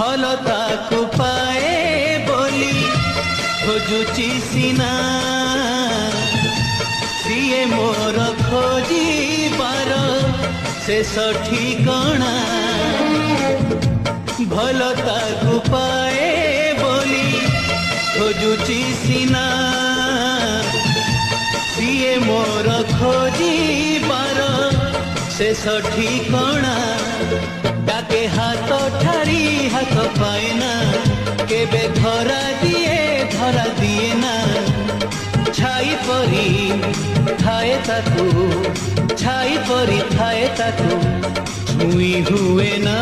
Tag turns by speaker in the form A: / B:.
A: ଭଲ ତାକୁ ପାଏ ବୋଲି ଖୋଜୁଛି ସିନା ସିଏ ମୋର ଖୋଜିବାର ଶେଷ ଠିକଣା ଭଲ ତାକୁ ପାଏ ବୋଲି ଖୋଜୁଛି ସିନା ସିଏ ମୋର ଖୋଜିବାର ଶେଷ ଠିକଣା ডাকে হাত ঠারি হাত পায় না কেবে ধরা দিয়ে না ছাই পরি ঠায়ে তাকু ছাই পরি ঠায়ে তাকু ছুঁই হুয়ে না।